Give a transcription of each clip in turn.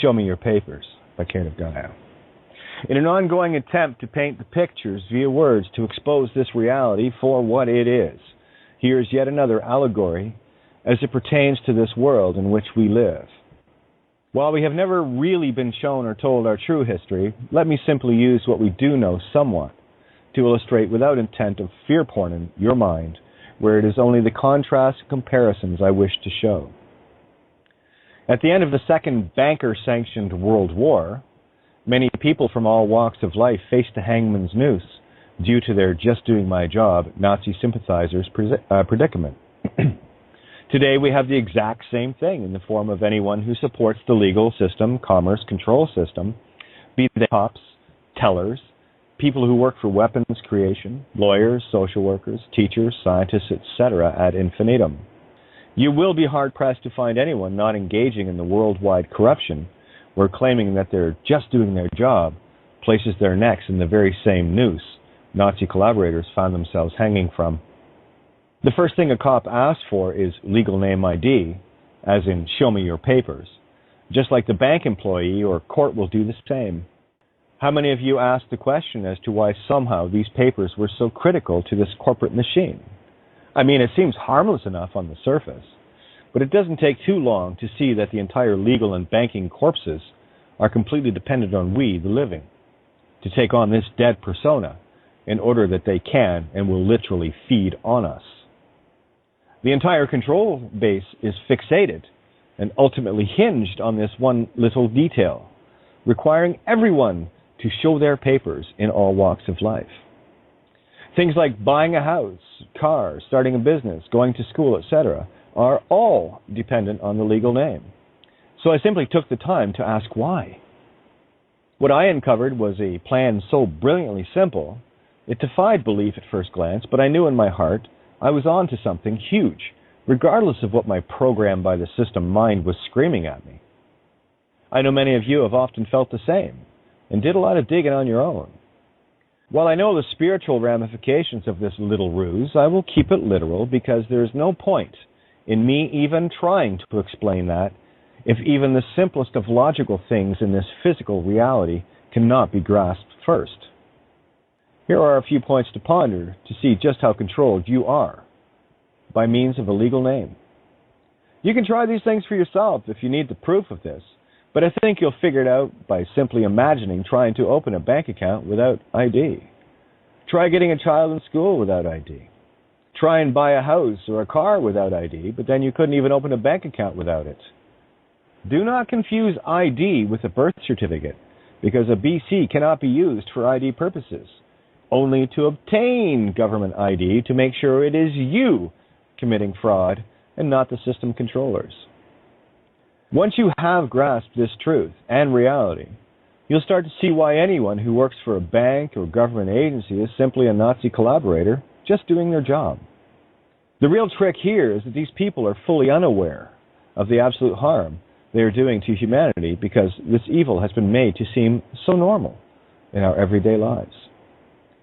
Show Me Your Papers by Gaia. In an ongoing attempt to paint the pictures via words to expose this reality for what it is, here's yet another allegory as it pertains to this world in which we live. While we have never really been shown or told our true history, let me simply use what we do know somewhat to illustrate without intent of fear porn in your mind, where it is only the contrast and comparisons I wish to show. At the end of the Second Banker-sanctioned World War, many people from all walks of life faced the hangman's noose due to their just doing my job Nazi sympathizers' predicament. Today we have the exact same thing in the form of anyone who supports the legal system, commerce, control system, be they cops, tellers, people who work for weapons creation, lawyers, social workers, teachers, scientists, etc. ad infinitum. You will be hard-pressed to find anyone not engaging in the worldwide corruption where claiming that they're just doing their job places their necks in the very same noose Nazi collaborators found themselves hanging from. The first thing a cop asks for is legal name ID, as in show me your papers, just like the bank employee or court will do the same. How many of you asked the question as to why somehow these papers were so critical to this corporate machine? I mean, it seems harmless enough on the surface, but it doesn't take too long to see that the entire legal and banking corpses are completely dependent on we, the living, to take on this dead persona in order that they can and will literally feed on us. The entire control base is fixated and ultimately hinged on this one little detail, requiring everyone to show their papers in all walks of life. Things like buying a house, car, starting a business, going to school, etc., are all dependent on the legal name. So I simply took the time to ask why. What I uncovered was a plan so brilliantly simple, it defied belief at first glance, but I knew in my heart I was on to something huge, regardless of what my program by the system mind was screaming at me. I know many of you have often felt the same, and did a lot of digging on your own. While I know the spiritual ramifications of this little ruse, I will keep it literal because there is no point in me even trying to explain that if even the simplest of logical things in this physical reality cannot be grasped first. Here are a few points to ponder to see just how controlled you are by means of a legal name. You can try these things for yourself if you need the proof of this, but I think you'll figure it out by simply imagining trying to open a bank account without ID. Try getting a child in school without ID. Try and buy a house or a car without ID, but then you couldn't even open a bank account without it. Do not confuse ID with a birth certificate, because a BC cannot be used for ID purposes, only to obtain government ID to make sure it is you committing fraud and not the system controllers. Once you have grasped this truth and reality, you'll start to see why anyone who works for a bank or government agency is simply a Nazi collaborator just doing their job. The real trick here is that these people are fully unaware of the absolute harm they are doing to humanity because this evil has been made to seem so normal in our everyday lives.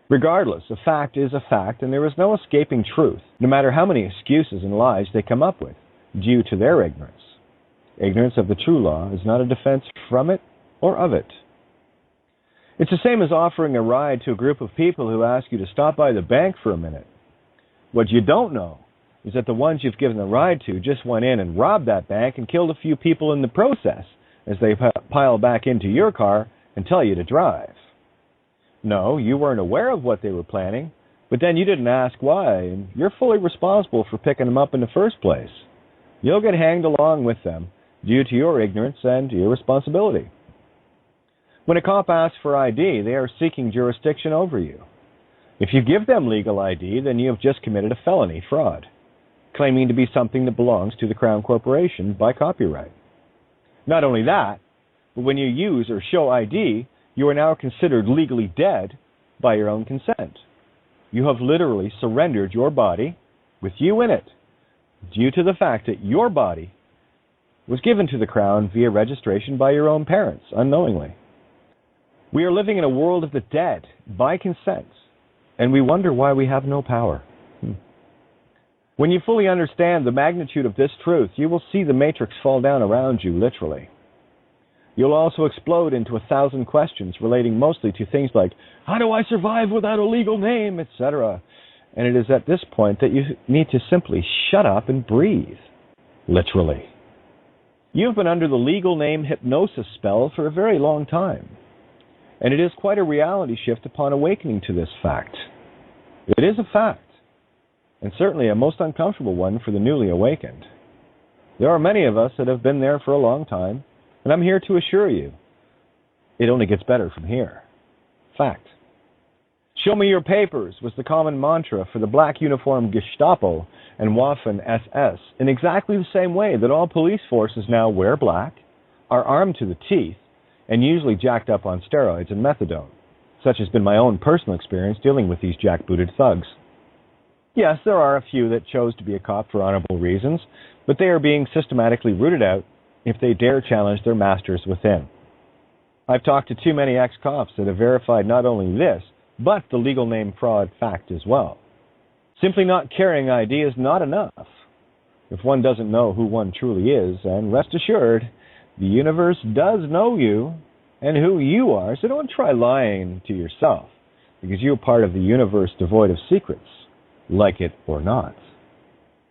Regardless, a fact is a fact, and there is no escaping truth, no matter how many excuses and lies they come up with, due to their ignorance. Ignorance of the true law is not a defense from it or of it. It's the same as offering a ride to a group of people who ask you to stop by the bank for a minute. What you don't know is that the ones you've given the ride to just went in and robbed that bank and killed a few people in the process as they pile back into your car and tell you to drive. No, you weren't aware of what they were planning, but then you didn't ask why, and you're fully responsible for picking them up in the first place. You'll get hanged along with them due to your ignorance and irresponsibility. When a cop asks for ID, they are seeking jurisdiction over you. If you give them legal ID, then you have just committed a felony, fraud, claiming to be something that belongs to the Crown Corporation by copyright. Not only that, but when you use or show ID, you are now considered legally dead by your own consent. You have literally surrendered your body, with you in it, due to the fact that your body was given to the Crown via registration by your own parents, unknowingly. We are living in a world of the dead, by consent, and we wonder why we have no power. When you fully understand the magnitude of this truth, you will see the matrix fall down around you, literally. You'll also explode into 1,000 questions relating mostly to things like, how do I survive without a legal name, etc. And it is at this point that you need to simply shut up and breathe. Literally. You've been under the legal name hypnosis spell for a very long time. And it is quite a reality shift upon awakening to this fact. It is a fact, and certainly a most uncomfortable one for the newly awakened. There are many of us that have been there for a long time, and I'm here to assure you, it only gets better from here. Fact. Show me your papers was the common mantra for the black uniformed Gestapo and Waffen-SS in exactly the same way that all police forces now wear black, are armed to the teeth, and usually jacked up on steroids and methadone. Such has been my own personal experience dealing with these jackbooted thugs. Yes, there are a few that chose to be a cop for honorable reasons, but they are being systematically rooted out if they dare challenge their masters within. I've talked to too many ex-cops that have verified not only this, but the legal name fraud fact as well. Simply not carrying ID is not enough. If one doesn't know who one truly is, and rest assured, the universe does know you and who you are, so don't try lying to yourself, because you're part of the universe devoid of secrets, like it or not.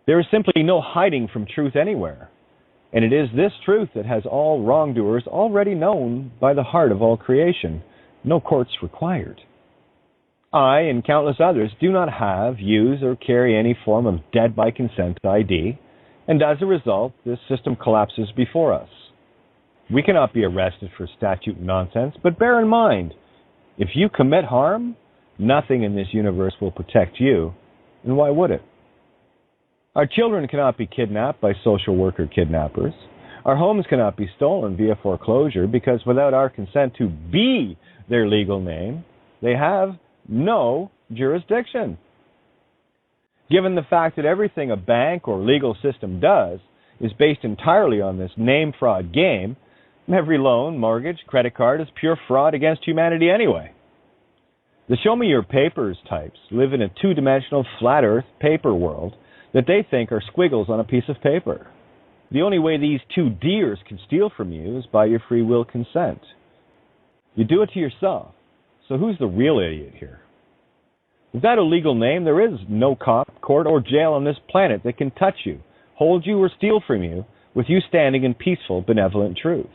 There is simply no hiding from truth anywhere, and it is this truth that has all wrongdoers already known by the heart of all creation, no courts required. I and countless others do not have, use, or carry any form of dead-by-consent ID, and as a result, this system collapses before us. We cannot be arrested for statute nonsense, but bear in mind, if you commit harm, nothing in this universe will protect you, and why would it? Our children cannot be kidnapped by social worker kidnappers. Our homes cannot be stolen via foreclosure because without our consent to be their legal name, they have no jurisdiction. Given the fact that everything a bank or legal system does is based entirely on this name fraud game, every loan, mortgage, credit card is pure fraud against humanity anyway. The show me your papers types live in a two-dimensional flat earth paper world that they think are squiggles on a piece of paper. The only way these two deers can steal from you is by your free will consent. You do it to yourself. So who's the real idiot here? Without a legal name, there is no cop, court, or jail on this planet that can touch you, hold you, or steal from you with you standing in peaceful, benevolent truth.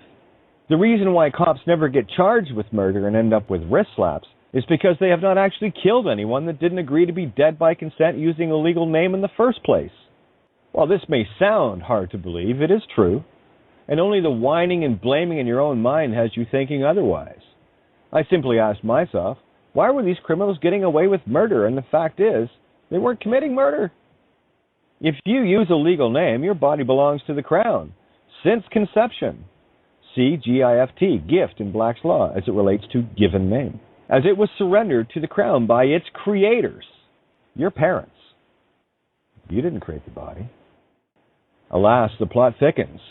The reason why cops never get charged with murder and end up with wrist slaps is because they have not actually killed anyone that didn't agree to be dead by consent using a legal name in the first place. While this may sound hard to believe, it is true, and only the whining and blaming in your own mind has you thinking otherwise. I simply asked myself, why were these criminals getting away with murder? And the fact is, they weren't committing murder. If you use a legal name, your body belongs to the Crown, since conception. See G-I-F-T, gift in Black's Law, as it relates to given name, as it was surrendered to the Crown by its creators, your parents. You didn't create the body. Alas, the plot thickens.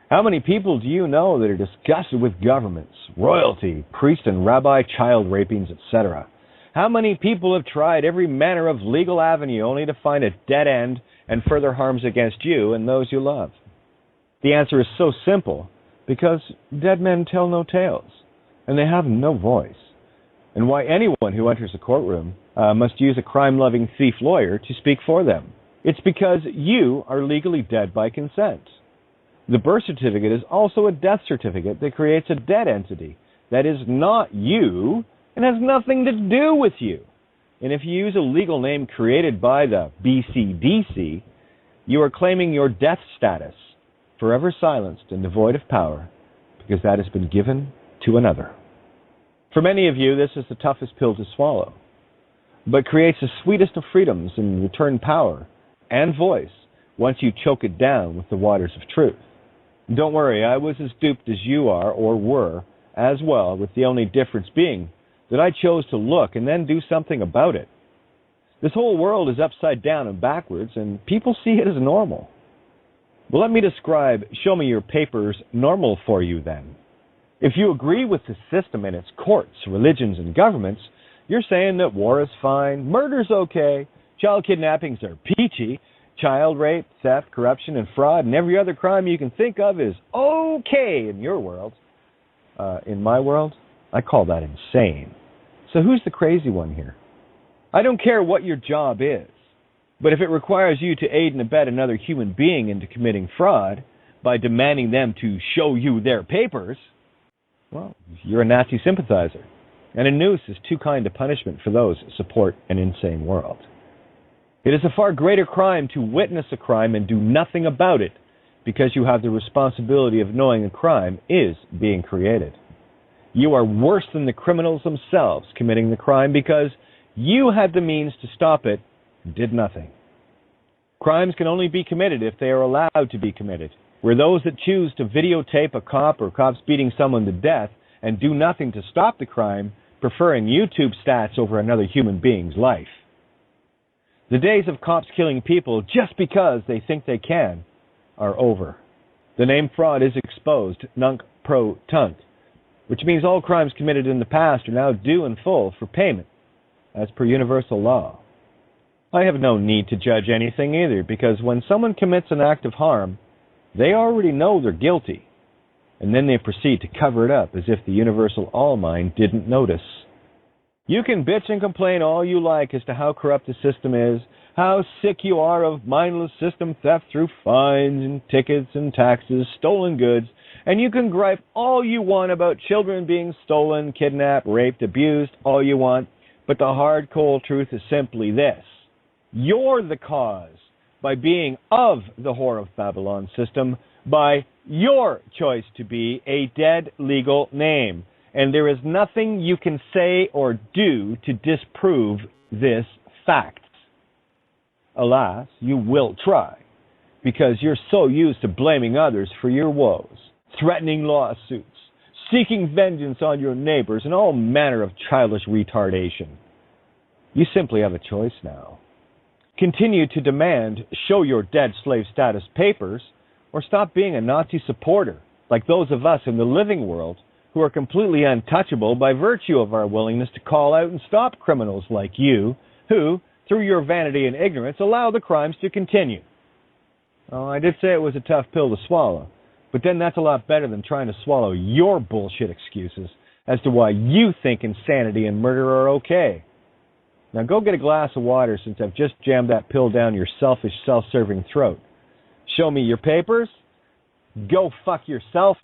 How many people do you know that are disgusted with governments, royalty, priest and rabbi child rapings, etc.? How many people have tried every manner of legal avenue only to find a dead end and further harms against you and those you love? The answer is so simple, because dead men tell no tales, and they have no voice. And why anyone who enters a courtroom must use a crime-loving thief lawyer to speak for them. It's because you are legally dead by consent. The birth certificate is also a death certificate that creates a dead entity that is not you and has nothing to do with you. And if you use a legal name created by the BCDC, you are claiming your death status, forever silenced and devoid of power, because that has been given to another. For many of you, this is the toughest pill to swallow, but creates the sweetest of freedoms in return power and voice once you choke it down with the waters of truth. Don't worry, I was as duped as you are or were as well, with the only difference being that I chose to look and then do something about it. This whole world is upside down and backwards, and people see it as normal. Well, let me describe Show Me Your Papers normal for you then. If you agree with the system and its courts, religions, and governments, you're saying that war is fine, murder's okay, child kidnappings are peachy, child rape, theft, corruption, and fraud, and every other crime you can think of is okay in your world. In my world, I call that insane. So who's the crazy one here? I don't care what your job is, but if it requires you to aid and abet another human being into committing fraud by demanding them to show you their papers, well, you're a Nazi sympathizer. And a noose is too kind a punishment for those who support an insane world. It is a far greater crime to witness a crime and do nothing about it because you have the responsibility of knowing a crime is being created. You are worse than the criminals themselves committing the crime because you had the means to stop it and did nothing. Crimes can only be committed if they are allowed to be committed. Where those that choose to videotape a cop or cops beating someone to death and do nothing to stop the crime, preferring YouTube stats over another human being's life. The days of cops killing people just because they think they can are over. The name fraud is exposed, nunc pro tunc, which means all crimes committed in the past are now due in full for payment, as per universal law. I have no need to judge anything either, because when someone commits an act of harm, they already know they're guilty, and then they proceed to cover it up as if the universal all-mind didn't notice. You can bitch and complain all you like as to how corrupt the system is, how sick you are of mindless system theft through fines and tickets and taxes, stolen goods, and you can gripe all you want about children being stolen, kidnapped, raped, abused, all you want, but the hard, cold truth is simply this. You're the cause by being of the Whore of Babylon system, by your choice to be a dead legal name. And there is nothing you can say or do to disprove this fact. Alas, you will try, because you're so used to blaming others for your woes, threatening lawsuits, seeking vengeance on your neighbors, and all manner of childish retardation. You simply have a choice now. Continue to demand, show your dead slave status papers, or stop being a Nazi supporter, like those of us in the living world, who are completely untouchable by virtue of our willingness to call out and stop criminals like you, who, through your vanity and ignorance, allow the crimes to continue. Oh, I did say it was a tough pill to swallow, but then that's a lot better than trying to swallow your bullshit excuses as to why you think insanity and murder are okay. Now go get a glass of water since I've just jammed that pill down your selfish, self-serving throat. Show me your papers. Go fuck yourself.